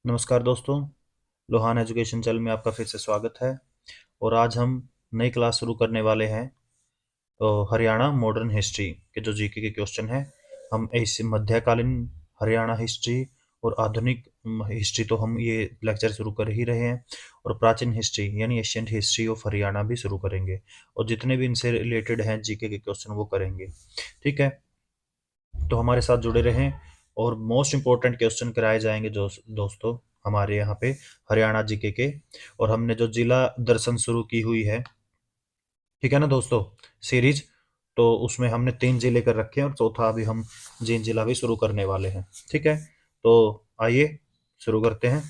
नमस्कार दोस्तों, Lohan education channel में आपका फिर से स्वागत है। और आज हम नई क्लास शुरू करने वाले हैं। तो हरियाणा मॉडर्न हिस्ट्री के जो जीके के क्वेश्चन हैं, हम इस मध्यकालीन हरियाणा हिस्ट्री और आधुनिक हिस्ट्री तो हम ये लेक्चर शुरू कर ही रहे हैं, और प्राचीन हिस्ट्री यानी एशियंट हिस्ट्री ऑफ हरियाणा भी शुरू करेंगे। और जितने भी इनसे रिलेटेड हैं जीके के क्वेश्चन वो करेंगे। ठीक है, तो हमारे साथ जुड़े रहें और मोस्ट इंपॉर्टेंट क्वेश्चन कराए जाएंगे जो दोस्तों हमारे यहाँ पे हरियाणा जीके के। और हमने जो जिला दर्शन शुरू की हुई है, ठीक है ना दोस्तों, सीरीज, तो उसमें हमने 3 जिले कर रखे हैं और चौथा अभी हम जींद जिला भी शुरू करने वाले हैं। ठीक है, तो आइए शुरू करते हैं।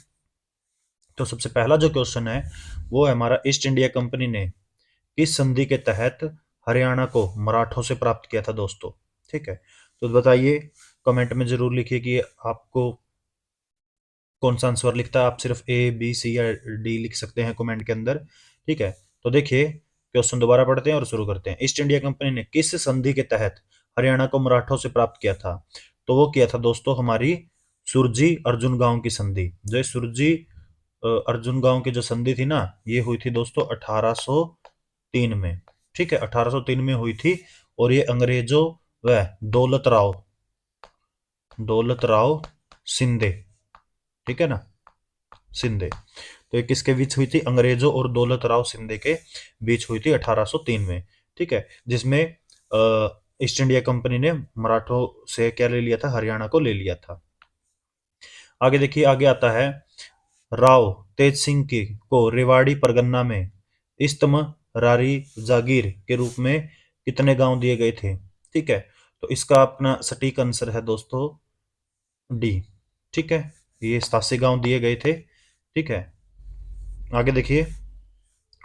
तो सबसे पहला जो क्वेश्चन है वो है हमारा, ईस्ट इंडिया कंपनी ने किस संधि के तहत हरियाणा को मराठों से प्राप्त किया था दोस्तों। ठीक है, तो बताइए, कमेंट में जरूर लिखिए कि आपको कौन सा आंसर लिखता है। आप सिर्फ ए बी सी या डी लिख सकते हैं कमेंट के अंदर। ठीक है, तो देखिए क्वेश्चन दोबारा पढ़ते हैं और शुरू करते हैं। ईस्ट इंडिया कंपनी ने किस संधि के तहत हरियाणा को मराठों से प्राप्त किया था? तो वो किया था दोस्तों हमारी सुरजी अर्जुन गांव की संधि। जो ये सुरजी अर्जुन गांव की जो संधि थी ना, ये हुई थी दोस्तों 1803 में। ठीक है, 1803 में हुई थी। और ये अंग्रेजों व दौलत राव सिंधे, ठीक है ना, सिंधे, तो ये किसके बीच हुई थी? अंग्रेजों और दौलत राव सिंधे के बीच हुई थी 1803 में। ठीक है, जिसमें ईस्ट इंडिया कंपनी ने मराठों से क्या ले लिया था? हरियाणा को ले लिया था। आगे देखिए, आगे आता है, राव तेज सिंह की को रेवाड़ी परगन्ना में इस्तम रारी जागीर के रूप में कितने गांव दिए गए थे? ठीक है, तो इसका अपना सटीक आंसर है दोस्तों डी। ठीक है, ये 87 गांव दिए गए थे। ठीक है, आगे देखिए,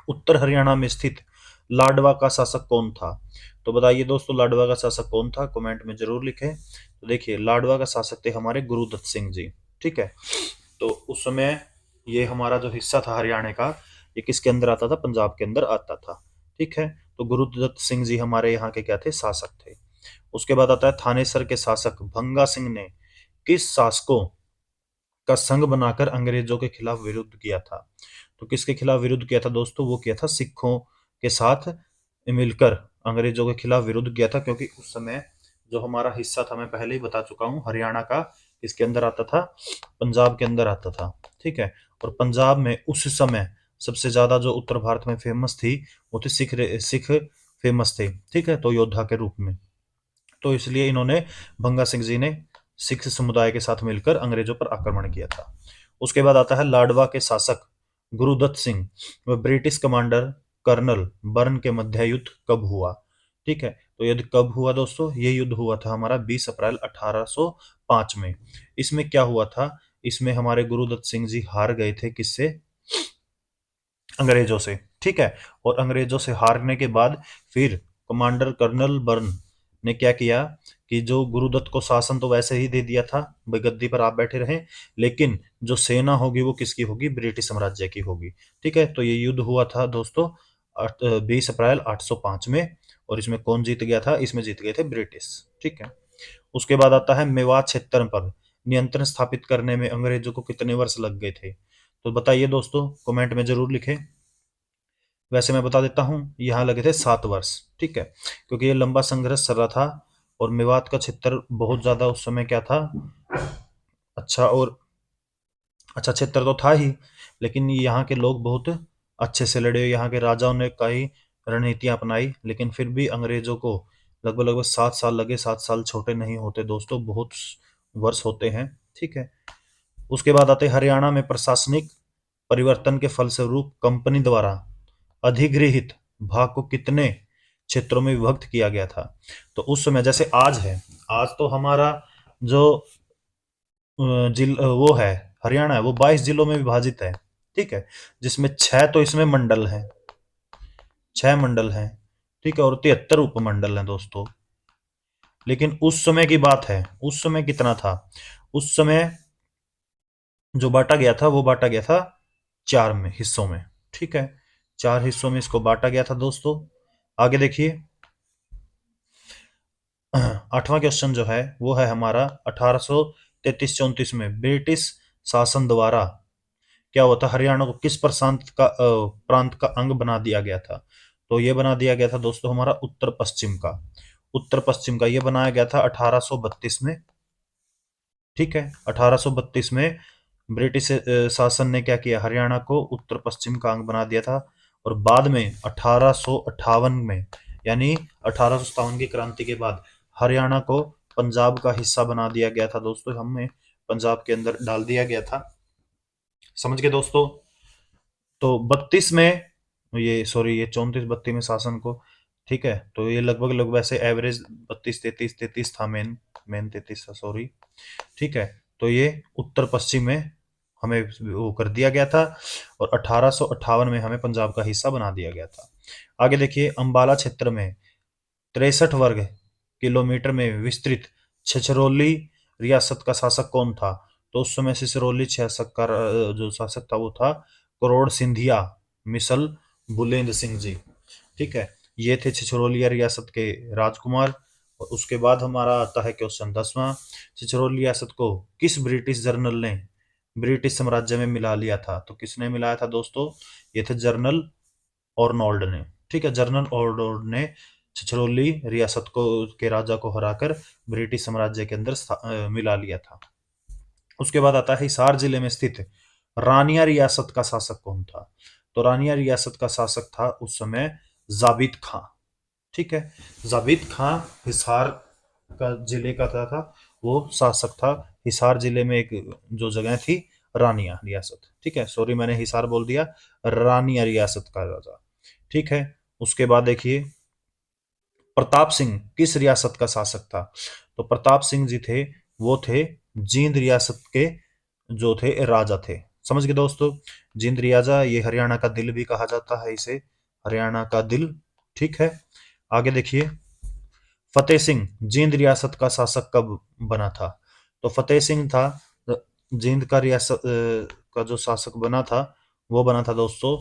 उत्तर हरियाणा में स्थित लाडवा का शासक कौन था? तो बताइए दोस्तों, लाडवा का शासक कौन था? कमेंट में जरूर लिखें। तो देखिए, लाडवा का शासक थे हमारे गुरुदत्त सिंह जी। ठीक है, तो उस समय ये हमारा जो हिस्सा था हरियाणा का, ये किसके अंदर आता था? पंजाब के अंदर आता था। ठीक है, तो गुरुदत्त सिंह जी हमारे यहाँ के क्या थे? शासक थे। उसके बाद आता है, थानेसर के शासक भंगा सिंह ने किस शासकों का संघ बनाकर अंग्रेजों के खिलाफ विरुद्ध किया था? तो किसके खिलाफ विरुद्ध किया था दोस्तों? वो किया था सिखों के साथ मिलकर अंग्रेजों के खिलाफ विरुद्ध किया था। क्योंकि उस समय जो हमारा हिस्सा था, मैं पहले ही बता चुका हूँ, हरियाणा का इसके अंदर आता था, पंजाब के अंदर आता था। ठीक है, और पंजाब में उस समय सबसे ज्यादा जो उत्तर भारत में फेमस थी वो थी सिख फेमस थे। ठीक है, तो योद्धा के रूप में, तो इसलिए इन्होंने, भंगा सिंह जी ने सिख समुदाय के साथ मिलकर अंग्रेजों पर आक्रमण किया था। उसके बाद आता है, लाडवा के शासक गुरुदत्त सिंह व ब्रिटिश कमांडर कर्नल बर्न के मध्य युद्ध कब हुआ? ठीक है, तो युद्ध कब हुआ दोस्तों? ये युद्ध हुआ था हमारा 20 अप्रैल 1805 में। इसमें क्या हुआ था? इसमें हमारे गुरुदत्त सिंह जी हार गए थे, किससे? अंग्रेजों से। ठीक है, और अंग्रेजों से हारने के बाद फिर कमांडर कर्नल बर्न ने क्या किया कि जो गुरुदत्त को शासन तो वैसे ही दे दिया था, भाई गद्दी पर आप बैठे रहें, लेकिन जो सेना होगी वो किसकी होगी? ब्रिटिश साम्राज्य की होगी। ठीक है, तो ये युद्ध हुआ था दोस्तों 20 अप्रैल 805 में। और इसमें कौन जीत गया था? इसमें जीत गए थे ब्रिटिश। ठीक है, उसके बाद आता है, मेवात क्षेत्र पर नियंत्रण स्थापित करने में अंग्रेजों को कितने वर्ष लग गए थे? तो बताइए दोस्तों, कमेंट में जरूर लिखें। वैसे मैं बता देता हूँ, यहाँ लगे थे 7 वर्ष। ठीक है, क्योंकि ये लंबा संघर्ष चल रहा था और मेवात का क्षेत्र बहुत ज्यादा उस समय क्या था? अच्छा, और अच्छा क्षेत्र तो था ही, लेकिन यहाँ के लोग बहुत अच्छे से लड़े। यहाँ के राजाओं ने कई रणनीतियां अपनाई, लेकिन फिर भी अंग्रेजों को लगभग लगभग 7 साल लगे। 7 साल छोटे नहीं होते दोस्तों, बहुत वर्ष होते हैं। ठीक है, उसके बाद आते हरियाणा में प्रशासनिक परिवर्तन के फलस्वरूप कंपनी द्वारा अधिगृहित भाग को कितने क्षेत्रों में विभक्त किया गया था? तो उस समय जैसे आज है, आज तो हमारा जो वो है हरियाणा है, वो 22 जिलों में विभाजित है। ठीक है, जिसमें 6 तो इसमें मंडल हैं, 6 मंडल हैं। ठीक है, और 73 उपमंडल हैं दोस्तों। लेकिन उस समय की बात है, उस समय कितना था? उस समय जो बांटा गया था वो बांटा गया था 4 में हिस्सों में। ठीक है, 4 हिस्सों में इसको बांटा गया था दोस्तों। आगे देखिए, 8वां क्वेश्चन जो है वो है हमारा, 1833-34 में ब्रिटिश शासन द्वारा क्या होता, हरियाणा को किस प्रांत का अंग बना दिया गया था? तो ये बना दिया गया था दोस्तों हमारा उत्तर पश्चिम का। उत्तर पश्चिम का ये बनाया गया था 1832 में। ठीक है, 1832 में ब्रिटिश शासन ने क्या किया, हरियाणा को उत्तर पश्चिम का अंग बना दिया था। और बाद में 1858 में, यानी 1857 की क्रांति के बाद हरियाणा को पंजाब का हिस्सा बना दिया गया था दोस्तों, हमें पंजाब के अंदर डाल दिया गया था। समझ गए दोस्तों? तो 32 में, ये सॉरी, ये 34 32 में शासन को, ठीक है, तो ये लगभग लगभग वैसे एवरेज 32 33 था, मेन मेन 33 था, सॉरी। ठीक है, तो ये उत्तर पश्चिम में हमें वो कर दिया गया था, और 1858 में हमें पंजाब का हिस्सा बना दिया गया था। आगे देखिए, अंबाला क्षेत्र में 63 वर्ग किलोमीटर में विस्तृत छछरौली रियासत का शासक कौन था? तो उस समय छछरौली शासक का जो शासक था वो था करोड़ सिंधिया मिसल बुलेंद्र सिंह जी। ठीक है, ये थे छिछरौलिया रियासत के राजकुमार। और उसके बाद हमारा आता है क्वेश्चन 10वां, छिछरौली रियासत को किस ब्रिटिश जर्नल ने ब्रिटिश साम्राज्य में मिला लिया था? तो किसने मिलाया था दोस्तों? ये थे जर्नल ऑर्नोल्ड ने। ठीक है, जर्नल ऑर्नोल्ड ने छिछरौली रियासत को के राजा को हराकर ब्रिटिश साम्राज्य के अंदर मिला लिया था। उसके बाद आता है हिसार जिले में स्थित रानिया रियासत का शासक कौन था? तो रानिया रियासत का शासक था उस समय जाबित खां। ठीक है, जाबित खां हिसार का जिले का था वो शासक था। हिसार जिले में एक जो जगह थी, रानिया रियासत। ठीक है, सॉरी मैंने हिसार बोल दिया, रानिया रियासत का राजा। ठीक है, उसके बाद देखिए, प्रताप सिंह किस रियासत का शासक था? तो प्रताप सिंह जी थे, वो थे जींद रियासत के जो थे राजा थे। समझ गए दोस्तों? जींद रियाजा, ये हरियाणा का दिल भी कहा जाता है इसे, हरियाणा का दिल। ठीक है, आगे देखिए, फतेह सिंह जींद रियासत का शासक कब बना था? तो फतेह सिंह था जींद का रियासत का जो शासक बना था, वो बना था दोस्तों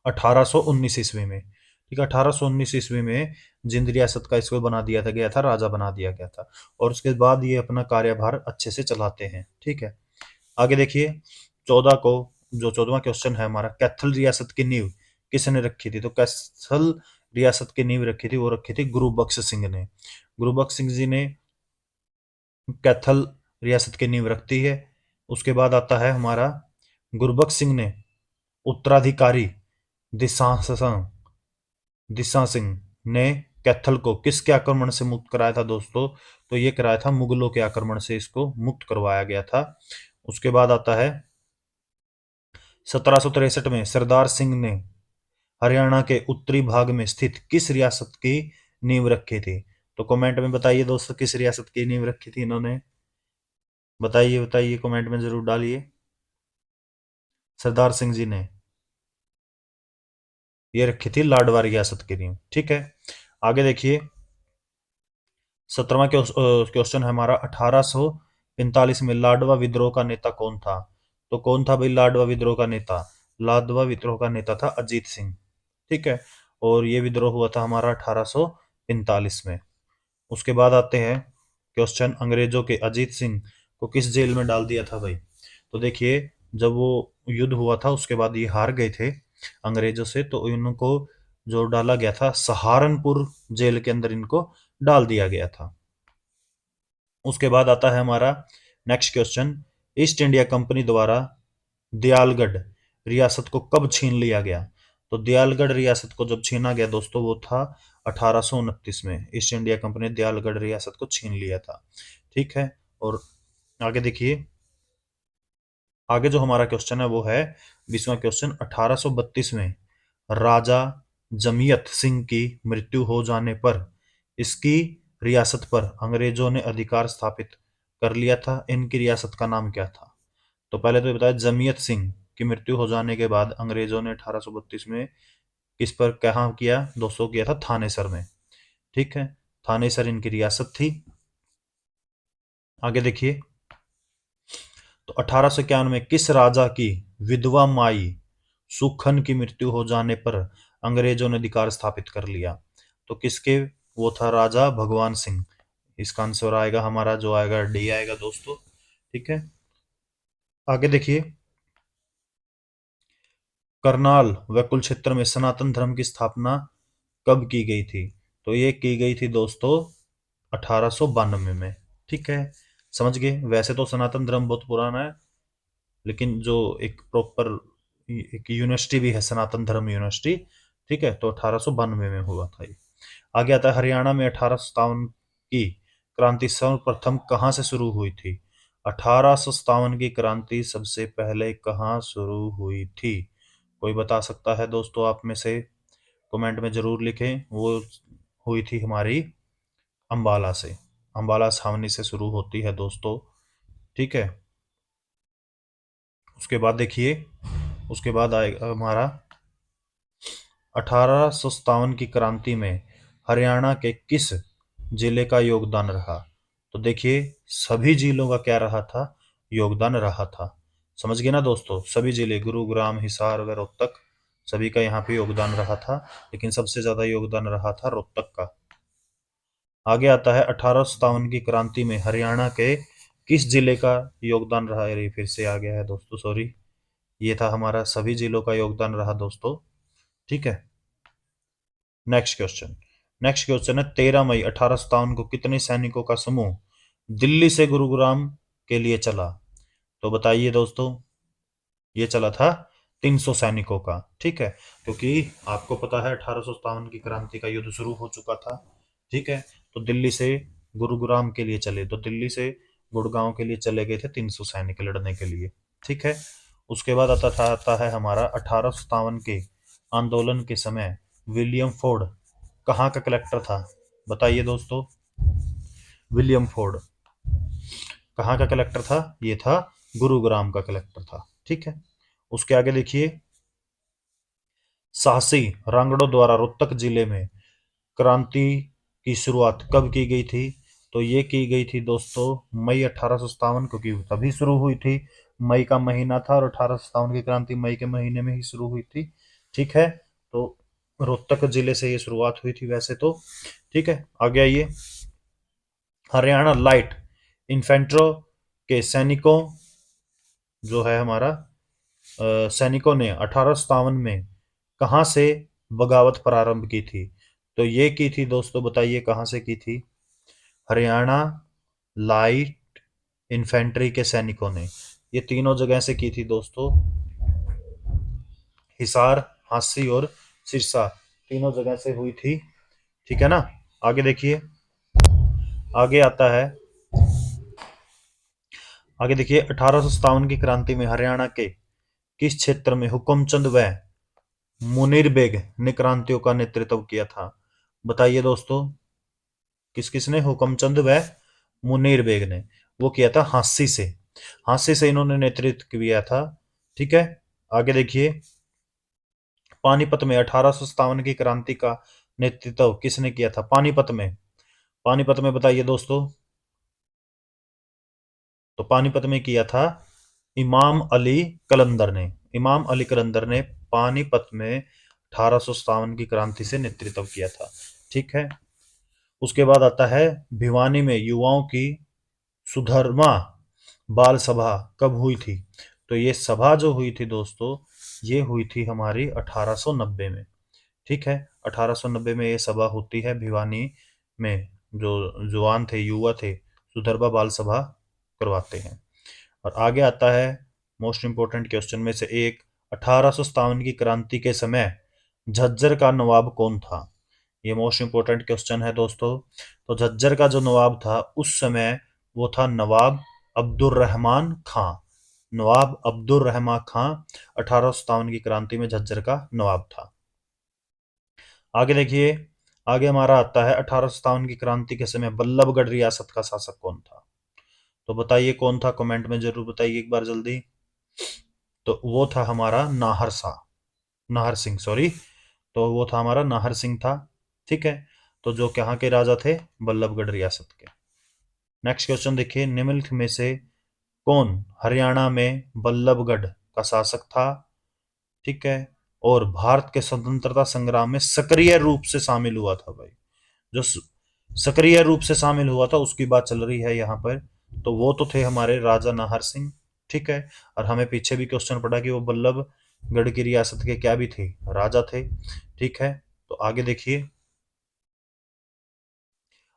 1819 ईस्वी में। ठीक है, 1819 ईस्वी में जिंद रियासत का इसको बना दिया था गया था, राजा बना दिया गया था। और उसके बाद ये अपना कार्यभार अच्छे से चलाते हैं। ठीक है, आगे देखिए, 14 को, जो 14वां क्वेश्चन है हमारा, कैथल रियासत की नींव किसने रखी थी? तो कैथल रियासत की नींव रखी थी, वो रखी थी गुरु बख्श सिंह ने। गुरु बख्श सिंह जी ने कैथल रियासत की नींव रखती है। उसके बाद आता है हमारा, गुरबख्श सिंह ने उत्तराधिकारी दिशांसन दिशा सिंह ने कैथल को किसके आक्रमण से मुक्त कराया था दोस्तों? तो ये कराया था मुगलों के आक्रमण से, इसको मुक्त करवाया गया था। उसके बाद आता है 1763 में सरदार सिंह ने हरियाणा के उत्तरी भाग में स्थित किस रियासत की नींव रखी थी? तो कमेंट में बताइए दोस्तों, किस रियासत की नींव रखी थी इन्होंने? बताइए बताइए, कमेंट में जरूर डालिए। सरदार सिंह जी ने ये रखी थी लाडवा रियासत की नींव। ठीक है, आगे देखिए, 17वां क्वेश्चन है हमारा, 1845 में लाडवा विद्रोह का नेता कौन था? तो कौन था भाई लाडवा विद्रोह का नेता? लाडवा विद्रोह का नेता था अजीत सिंह। ठीक है, और ये विद्रोह हुआ था हमारा 1845 में। उसके बाद आते हैं क्वेश्चन, अंग्रेजों के अजीत सिंह को किस जेल में डाल दिया था भाई? तो देखिए, जब वो युद्ध हुआ था उसके बाद ये हार गए थे अंग्रेजों से, तो इनको जो डाला गया था सहारनपुर जेल के अंदर, इनको डाल दिया गया था। उसके बाद आता है हमारा next question, east India company द्वारा दयालगढ़ रियासत को कब छीन लिया गया? तो दयालगढ़ रियासत को जब छीना गया दोस्तों, वो था 1829 में। ईस्ट इंडिया कंपनी ने दयालगढ़ रियासत को छीन लिया था। ठीक है, और आगे देखिए, आगे जो हमारा क्वेश्चन है वो है 20वां क्वेश्चन, 1832 में राजा जमियत सिंह की मृत्यु हो जाने पर इसकी रियासत पर अंग्रेजों ने अधिकार स्थापित कर लिया था। इनकी रियासत का नाम क्या था? तो पहले तो ये बताया, जमियत सिंह की मृत्यु हो जाने के बाद अंग्रेजों ने 1832 में किस पर कहाँ किया दोस्तों? किया था थानेसर में। ठीक है, थानेसर इनकी रियासत थी। आगे देखिए, तो 1851 में किस राजा की विधवा माई सुखन की मृत्यु हो जाने पर अंग्रेजों ने अधिकार स्थापित कर लिया? तो किसके? वो था राजा भगवान सिंह। इसका आंसर आएगा हमारा, जो आएगा डी आएगा दोस्तों। ठीक है, आगे देखिए, करनाल व कुरुक्षेत्र में सनातन धर्म की स्थापना कब की गई थी? तो ये की गई थी दोस्तों 1892 में। ठीक है, समझ गए। वैसे तो सनातन धर्म बहुत पुराना है, लेकिन जो एक प्रॉपर एक यूनिवर्सिटी भी है, सनातन धर्म यूनिवर्सिटी। ठीक है, तो 1892 में हुआ था ये। आगे आता है, हरियाणा में 1857 की क्रांति सर्वप्रथम कहाँ से शुरू हुई थी? 1857 की क्रांति सबसे पहले कहाँ शुरू हुई थी? कोई बता सकता है दोस्तों आप में से? कमेंट में जरूर लिखें। वो हुई थी हमारी अंबाला से, अंबाला छावनी से शुरू होती है दोस्तों। ठीक है, उसके बाद देखिए, उसके बाद आएगा हमारा 1857 की क्रांति में हरियाणा के किस जिले का योगदान रहा? तो देखिए, सभी जिलों का क्या रहा था? योगदान रहा था। समझ गए ना दोस्तों? सभी जिले, गुरुग्राम, हिसार व रोहतक, सभी का यहाँ पे योगदान रहा था, लेकिन सबसे ज्यादा योगदान रहा था रोहतक का। आगे आता है, 1857 की क्रांति में हरियाणा के किस जिले का योगदान रहा? अरे फिर से आ गया है दोस्तों, सॉरी। ये था हमारा सभी जिलों का योगदान रहा दोस्तों। ठीक है, नेक्स्ट क्वेश्चन है, 13 मई 1857 को कितने सैनिकों का समूह दिल्ली से गुरुग्राम के लिए चला? तो बताइए दोस्तों, ये चला था 300 सैनिकों का। ठीक है, क्योंकि आपको पता है 1857 की क्रांति का युद्ध शुरू हो चुका था। ठीक है, तो दिल्ली से गुरुग्राम के लिए चले, तो दिल्ली से गुड़गांव के लिए चले गए थे 300 सैनिक लड़ने के लिए। ठीक है, उसके बाद आता है हमारा 1857 के आंदोलन के समय विलियम फोर्ड कहाँ का कलेक्टर था? बताइए दोस्तों, विलियम फोर्ड कहाँ का कलेक्टर था? ये था गुरुग्राम का कलेक्टर था। ठीक है, उसके आगे देखिए, साहसी रांगड़ों द्वारा रोहतक जिले में क्रांति की शुरुआत कब की गई थी? तो ये की गई थी दोस्तों मई 1857, क्योंकि तभी शुरू हुई थी। मई का महीना था और 1857 की क्रांति मई के महीने में ही शुरू हुई थी। ठीक है, तो रोहतक जिले से ये शुरुआत हुई थी वैसे तो। ठीक है, आगे आइए, हरियाणा लाइट इन्फेंट्रो के सैनिकों जो है हमारा सैनिकों ने 1857 में कहाँ से बगावत प्रारंभ की थी? तो ये की थी दोस्तों, बताइए कहाँ से की थी? हरियाणा लाइट इन्फेंट्री के सैनिकों ने ये तीनों जगह से की थी दोस्तों। हिसार, हांसी और सिरसा, तीनों जगह से हुई थी। ठीक है ना? आगे देखिए, आगे आता है, आगे देखिए, 1857 की क्रांति में हरियाणा के किस क्षेत्र में हुकुमचंद व मुनीर बेग ने क्रांतियों का नेतृत्व किया था? बताइए दोस्तों, किस किसने? हुकुमचंद व मुनीर बेग ने। वो किया था हांसी से, हांसी से इन्होंने नेतृत्व किया था। ठीक है, आगे देखिए, पानीपत में 1857 की क्रांति का नेतृत्व किसने किया था? पानीपत में, पानीपत में बताइए दोस्तों। तो पानीपत में किया था इमाम अली कलंदर ने। इमाम अली कलंदर ने पानीपत में 1857 की क्रांति से नेतृत्व किया था। ठीक है, उसके बाद आता है, भिवानी में युवाओं की सुधर्मा बाल सभा कब हुई थी? तो ये सभा जो हुई थी दोस्तों, ये हुई थी हमारी 1890 में। ठीक है, 1890 में ये सभा होती है भिवानी में। जो जवान थे, युवा थे, सुधरबा बाल सभा करवाते हैं। और आगे आता है मोस्ट इंपोर्टेंट क्वेश्चन में से एक, 1857 की क्रांति के समय झज्जर का नवाब कौन था? ये मोस्ट इंपोर्टेंट क्वेश्चन है दोस्तों। तो झज्जर का जो नवाब था उस समय, वो था नवाब अब्दुर्रहमान खां। नवाब अब्दुर्रहमान खां 1857 की क्रांति में झज्जर का नवाब था। आगे देखिए, आगे हमारा आता है, 1857 की क्रांति के समय बल्लभगढ़ रियासत का शासक कौन था? तो बताइए कौन था, कमेंट में जरूर बताइए एक बार जल्दी। तो वो था हमारा नाहर शाह, नाहर सिंह, सॉरी। तो वो था हमारा नाहर सिंह था। ठीक है, तो जो कहाँ के राजा थे? बल्लभगढ़ रियासत के। नेक्स्ट क्वेश्चन देखिए, निम्नलिखित में से कौन हरियाणा में बल्लभगढ़ का शासक था? ठीक है, और भारत के स्वतंत्रता संग्राम में सक्रिय रूप से शामिल हुआ था भाई? जो सक्रिय रूप से शामिल हुआ था उसकी बात चल रही है यहाँ पर। तो वो तो थे हमारे राजा नाहर सिंह। ठीक है। और हमें पीछे भी क्वेश्चन पढ़ा कि वो बल्लभगढ़ की रियासत के क्या भी थे, राजा थे। ठीक है, तो आगे देखिए,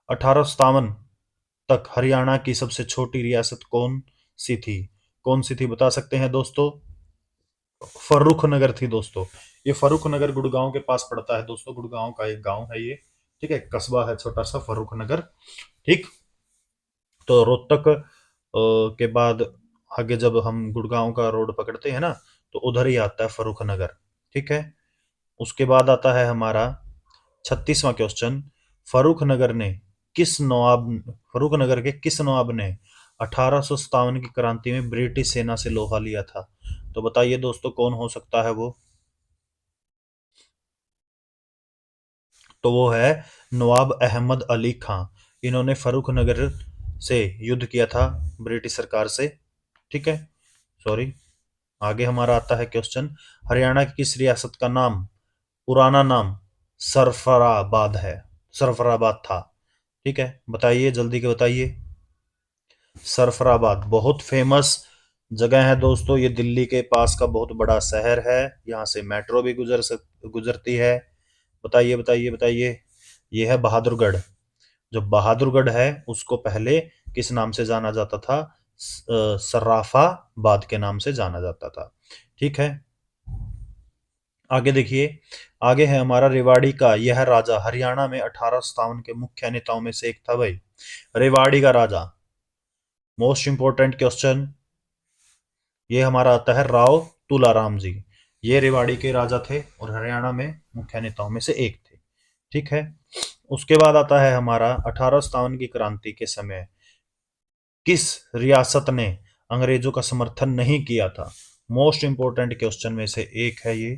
1857 तक हरियाणा की सबसे छोटी रियासत कौन सी थी? कौन सी थी बता सकते हैं दोस्तों? फर्रुख नगर थी दोस्तों। ये फर्रुख नगर गुड़गांव के पास पड़ता है दोस्तों, गुड़गांव का एक गांव है ये। ठीक है, कस्बा है छोटा सा फर्रुख नगर। ठीक, तो रोहतक के बाद आगे जब हम गुड़गांव का रोड पकड़ते हैं ना, तो उधर ही आता है फर्रुख नगर। ठीक है, उसके बाद आता है हमारा 36वां क्वेश्चन। फर्रुख नगर ने किस नवाब फर्रुख नगर के किस नवाब ने 1857 की क्रांति में ब्रिटिश सेना से लोहा लिया था? तो बताइए दोस्तों, कौन हो सकता है वो? तो वो है नवाब अहमद अली खां। इन्होंने फर्रुख नगर से युद्ध किया था ब्रिटिश सरकार से। ठीक है, सॉरी। आगे हमारा आता है क्वेश्चन, हरियाणा की किस रियासत का नाम, पुराना नाम सरफराबाद है, सरफराबाद था? ठीक है, बताइए जल्दी के बताइए। सरफराबाद बहुत फेमस जगह है दोस्तों, ये दिल्ली के पास का बहुत बड़ा शहर है, यहाँ से मेट्रो भी गुजरती है। बताइए बताइए बताइए। ये है बहादुरगढ़। जो बहादुरगढ़ है उसको पहले किस नाम से जाना जाता था? सर्राफाबाद के नाम से जाना जाता था। ठीक है, आगे देखिए। आगे है हमारा रेवाड़ी का यह राजा हरियाणा में 1857 के मुख्य नेताओं में से एक था भाई। रेवाड़ी का राजा, मोस्ट इंपोर्टेंट क्वेश्चन। ये हमारा आता है राव तुलाराम जी। ये रेवाड़ी के राजा थे और हरियाणा में मुख्य नेताओं में से एक थे। ठीक है, उसके बाद आता है हमारा 1857 की क्रांति के समय किस रियासत ने अंग्रेजों का समर्थन नहीं किया था? मोस्ट इंपोर्टेंट क्वेश्चन में से एक है ये।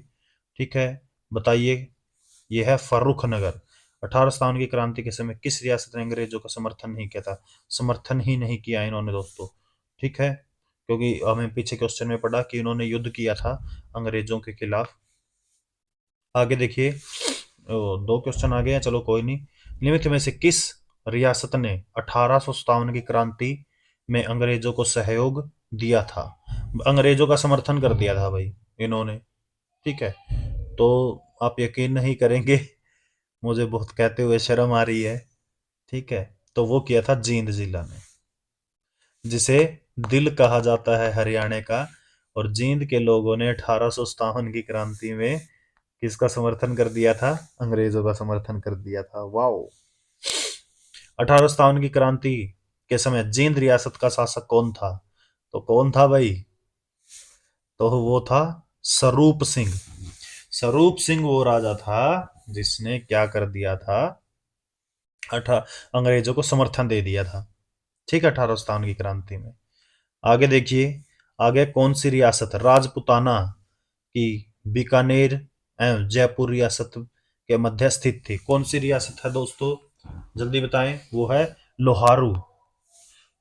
ठीक है, बताइए। यह है फर्रुख नगर। 1857 की क्रांति के समय किस रियासत ने अंग्रेजों का समर्थन नहीं किया था? समर्थन ही नहीं किया इन्होंने दोस्तों। ठीक है, क्योंकि हमें पीछे क्वेश्चन में पढ़ा कि इन्होंने युद्ध किया था अंग्रेजों के खिलाफ। आगे देखिए, दो क्वेश्चन आ गए हैं, चलो कोई नहीं। निम्न में से किस रियासत ने 1857 की क्रांति में अंग्रेजों को सहयोग दिया था? अंग्रेजों का समर्थन कर दिया था भाई इन्होंने। ठीक है, तो आप यकीन नहीं करेंगे, मुझे बहुत कहते हुए शर्म आ रही है। ठीक है, तो वो किया था जींद जिला ने, जिसे दिल कहा जाता है हरियाणा का। और जींद के लोगों ने 1857 की क्रांति में किसका समर्थन कर दिया था? अंग्रेजों का समर्थन कर दिया था। वाओ। 1857 की क्रांति के समय जींद रियासत का शासक कौन था? तो कौन था भाई? तो वो था स्वरूप सिंह। स्वरूप सिंह वो राजा था जिसने क्या कर दिया था? अठा अंग्रेजों को समर्थन दे दिया था। ठीक है, 1857 की क्रांति में। आगे देखिए, आगे कौन सी रियासत राजपुताना की बीकानेर एवं जयपुर रियासत के मध्य स्थित थी? कौन सी रियासत है दोस्तों? जल्दी बताएं। वो है लोहारू।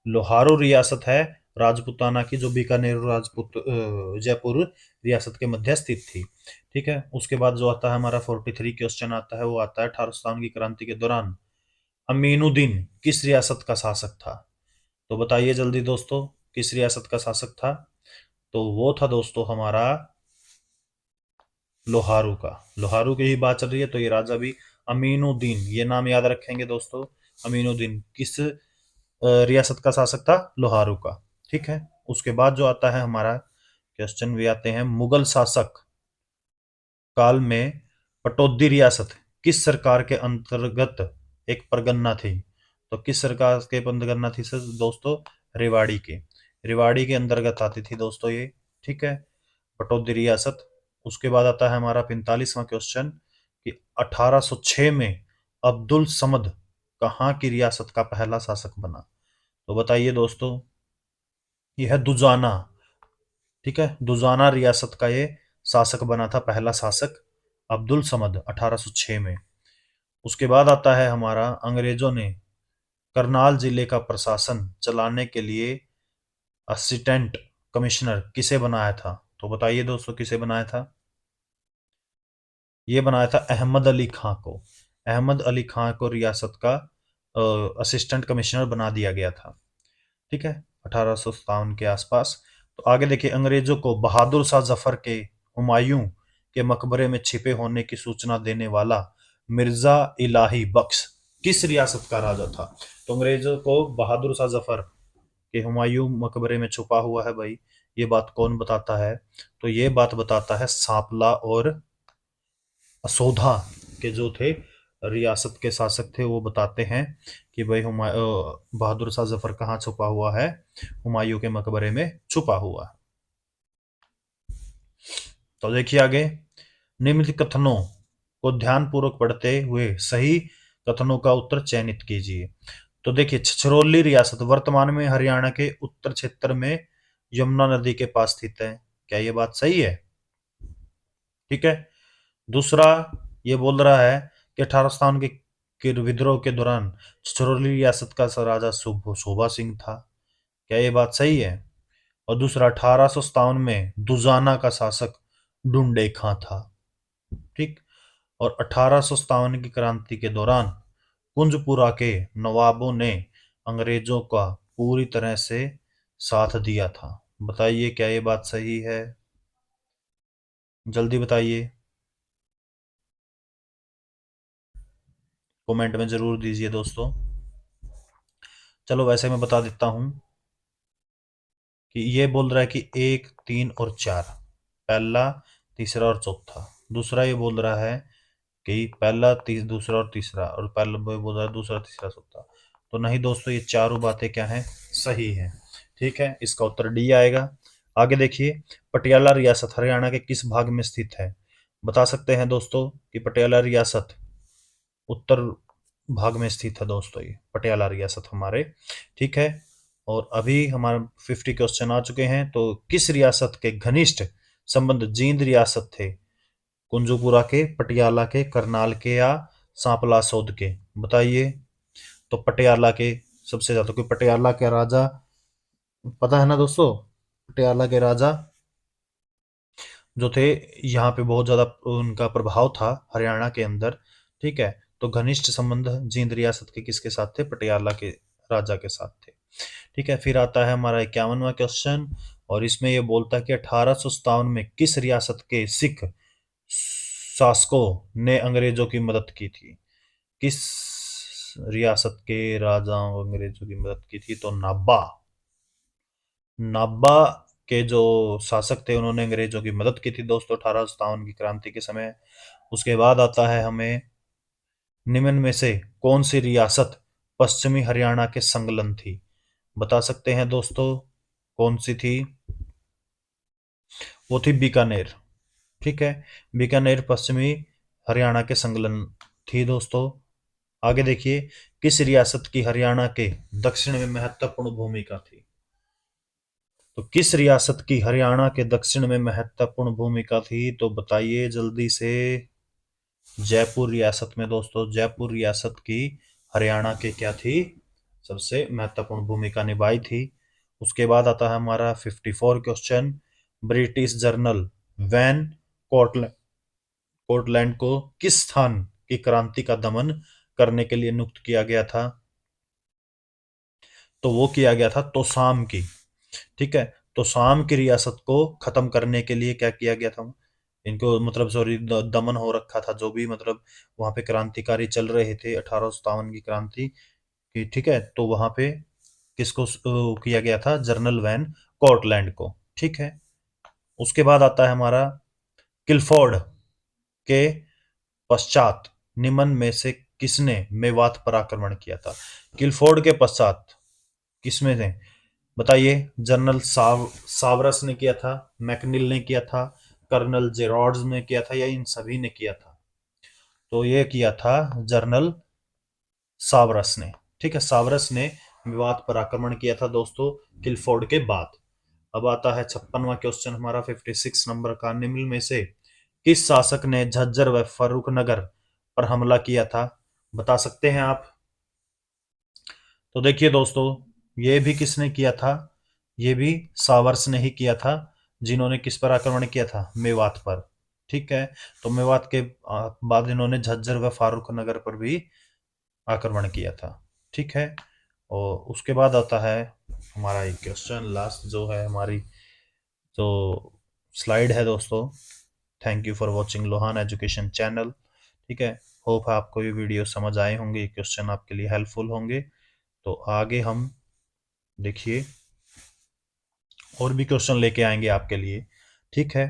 लोहारू रियासत है राजपुताना की, जो बीकानेर जयपुर रियासत के मध्य स्थित थी। ठीक है, उसके बाद जो आता है हमारा 43 क्वेश्चन आता है, वो आता है 1857 की क्रांति के दौरान अमीनुद्दीन किस रियासत का शासक था? तो बताइए जल्दी दोस्तों, किस रियासत का शासक था? तो वो था दोस्तों हमारा लोहारू का। लोहारू की ही बात चल रही है, तो ये राजा भी अमीनुद्दीन, ये नाम याद रखेंगे दोस्तों। अमीनुद्दीन किस रियासत का शासक था? लोहारू का। ठीक है, उसके बाद जो आता है हमारा क्वेश्चन, वे आते हैं मुगल शासक काल में पटौदी रियासत किस सरकार के अंतर्गत एक परगना थी? तो किस सरकार के परगना थी सर दोस्तों? रेवाड़ी के। रेवाड़ी के अंतर्गत आती थी दोस्तों ये। ठीक है, पटौदी रियासत। उसके बाद आता है हमारा 45वां क्वेश्चन कि 1806 में अब्दुल समद कहाँ की रियासत का पहला शासक बना? तो बताइए दोस्तों। यह है दुजाना। ठीक है, दुजाना रियासत का ये शासक बना था, पहला शासक अब्दुल समद 1806 में। उसके बाद आता है हमारा अंग्रेजों ने करनाल जिले का प्रशासन चलाने के लिए असिस्टेंट कमिश्नर किसे बनाया था? तो बताइए दोस्तों, किसे बनाया था? ये बनाया था अहमद अली खां को। अहमद अली खां को रियासत का असिस्टेंट कमिश्नर बना दिया गया था। ठीक है, 1857 के आसपास। तो आगे देखिए, अंग्रेजों को बहादुर शाह जफर के हुमायूं के मकबरे में छिपे होने की सूचना देने वाला मिर्जा इलाही बख्श किस रियासत का राजा था? तो अंग्रेजों को बहादुर शाह जफर के हुमायूं मकबरे में छुपा हुआ है भाई, ये बात कौन बताता है? तो ये बात बताता है सांपला और असोधा के जो थे रियासत के शासक थे, वो बताते हैं कि भाई बहादुर शाह जफर कहाँ छुपा हुआ है? हुमायूं के मकबरे में छुपा हुआ है। तो देखिए आगे, निम्नलिखित कथनों को ध्यानपूर्वक पढ़ते हुए सही कथनों का उत्तर चयनित कीजिए। तो देखिए, छछरौली रियासत वर्तमान में हरियाणा के उत्तर क्षेत्र में यमुना नदी के पास स्थित है। क्या ये बात सही है? ठीक है। दूसरा, ये बोल रहा है कि 1857 के विद्रोह के दौरान छछरौली रियासत का राजा शोभा सिंह था। क्या ये बात सही है? और दूसरा, 1857 में दुजाना का शासक ढूंढे खां था। ठीक। और 1857 की क्रांति के दौरान कुंजपुरा के नवाबों ने अंग्रेजों का पूरी तरह से साथ दिया था। बताइए, क्या ये बात सही है? जल्दी बताइए, कमेंट में जरूर दीजिए दोस्तों। चलो वैसे मैं बता देता हूं कि ये बोल रहा है कि 1, 3 और 4, पहला, तीसरा और चौथा। दूसरा ये बोल रहा है कि पहला, दूसरा और तीसरा, और पहला वो बोल रहा है दूसरा, तीसरा, चौथा। तो नहीं दोस्तों, ये चारों बातें क्या हैं? सही है। ठीक है, इसका उत्तर डी आएगा। आगे देखिए, पटियाला रियासत हरियाणा के किस भाग में स्थित है? बता सकते हैं दोस्तों कि पटियाला रियासत उत्तर भाग में स्थित है दोस्तों, ये पटियाला रियासत हमारे। ठीक है। और अभी हमारे 50 क्वेश्चन आ चुके हैं। तो किस रियासत के घनिष्ठ संबंध जींद रियासत थे? कुंजपुरा के, पटियाला के, करनाल के या सांपला सौद के? बताइए। तो पटियाला के सबसे ज्यादा, क्योंकि पटियाला के राजा पता है ना दोस्तों, पटियाला के राजा जो थे, यहाँ पे बहुत ज्यादा उनका प्रभाव था हरियाणा के अंदर। ठीक है। तो घनिष्ठ संबंध जींद रियासत के किसके साथ थे? पटियाला के राजा के साथ थे। ठीक है। फिर आता है हमारा 51वां क्वेश्चन, और इसमें यह बोलता है कि 1857 में किस रियासत के सिख शासकों ने अंग्रेजों की मदद की थी? किस रियासत के राजाओं अंग्रेजों की मदद की थी? तो नाभा। नाभा के जो शासक थे, उन्होंने अंग्रेजों की मदद की थी दोस्तों 1857 की क्रांति के समय। उसके बाद आता है हमें, निम्न में से कौन सी रियासत पश्चिमी हरियाणा के संलग्न थी? बता सकते हैं दोस्तों, कौन सी थी? वो थी बीकानेर। ठीक है। बीकानेर पश्चिमी हरियाणा के संलग्न थी दोस्तों। आगे देखिए, किस रियासत की हरियाणा के दक्षिण में महत्वपूर्ण भूमिका थी? तो किस रियासत की हरियाणा के दक्षिण में महत्वपूर्ण भूमिका थी? तो बताइए जल्दी से। जयपुर रियासत में दोस्तों, जयपुर रियासत की हरियाणा के क्या थी? सबसे महत्वपूर्ण भूमिका निभाई थी। उसके बाद आता है हमारा 54 question, British journal Van Cortlandt Cortlandt को किस स्थान की क्रांति का दमन करने के लिए नियुक्त किया गया था? तो वो किया गया था तोसाम की। ठीक है। तोसाम की रियासत को खत्म करने के लिए क्या किया गया था? इनको मतलब सॉरी, दमन हो रखा था जो भी, मतलब वहां पे क्रांतिकारी चल रहे थे 1857 की क्रांति की। ठीक है। तो वहां पे किसको किया गया था? जनरल वैन कोर्टलैंड को। ठीक है। उसके बाद आता है हमारा किलफोर्ड के पश्चात निम्न में से किसने मेवात पर आक्रमण किया था? किलफोर्ड के पश्चात किसमें थे? बताइए। जनरल सावरस ने किया था, मैकनिल ने किया था, कर्नल जेरॉर्ड्स ने किया था, या इन सभी ने किया था? तो ये किया था जनरल सावरस ने। ठीक है। सावरस ने मेवात पर आक्रमण किया था दोस्तों किलफोर्ड के बाद। अब आता है 56वां क्वेश्चन हमारा 56 नंबर का, निम्न में से किस शासक ने झज्जर व फर्रुखनगर पर हमला किया था? बता सकते हैं आप? तो देखिए दोस्तों, ये भी किसने किया था? ये भी सावर्स ने ही किया था, जिन्होंने किस पर आक्रमण किया था? मेवात पर। ठीक है। तो मेवात के बाद इन्होंने झज्जर व फारूक नगर पर भी आक्रमण किया था। ठीक है। और उसके बाद आता है हमारा एक क्वेश्चन लास्ट जो है हमारी तो स्लाइड है दोस्तों। Thank you for watching Lohan education channel. ठीक है, होप आपको ये वीडियो समझ आए होंगे, ये क्वेश्चन आपके लिए हेल्पफुल होंगे। तो आगे हम देखिए और भी क्वेश्चन लेके आएंगे आपके लिए। ठीक है,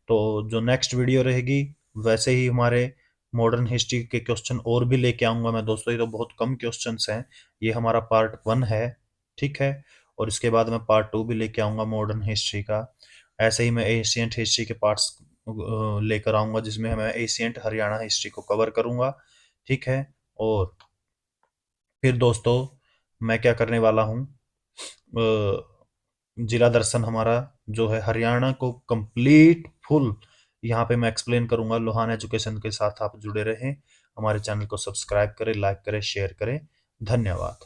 तो जो नेक्स्ट वीडियो रहेगी वैसे ही हमारे मॉडर्न हिस्ट्री के क्वेश्चन और भी लेके आऊंगा मैं दोस्तों। ये तो बहुत कम क्वेश्चंस हैं, ये हमारा पार्ट 1 है। ठीक है, और इसके बाद मैं पार्ट 2 भी लेके आऊंगा मॉडर्न हिस्ट्री का। ऐसे ही मैं एशियंट हिस्ट्री के पार्ट्स लेकर आऊंगा, जिसमें मैं एशियंट हरियाणा हिस्ट्री को कवर करूंगा। ठीक है, और फिर दोस्तों मैं क्या करने वाला हूँ, जिला दर्शन हमारा जो है हरियाणा को कंप्लीट फुल यहाँ पे मैं एक्सप्लेन करूंगा। लोहान एजुकेशन के साथ आप जुड़े रहें, हमारे चैनल को सब्सक्राइब करें, लाइक करें, शेयर करें। धन्यवाद।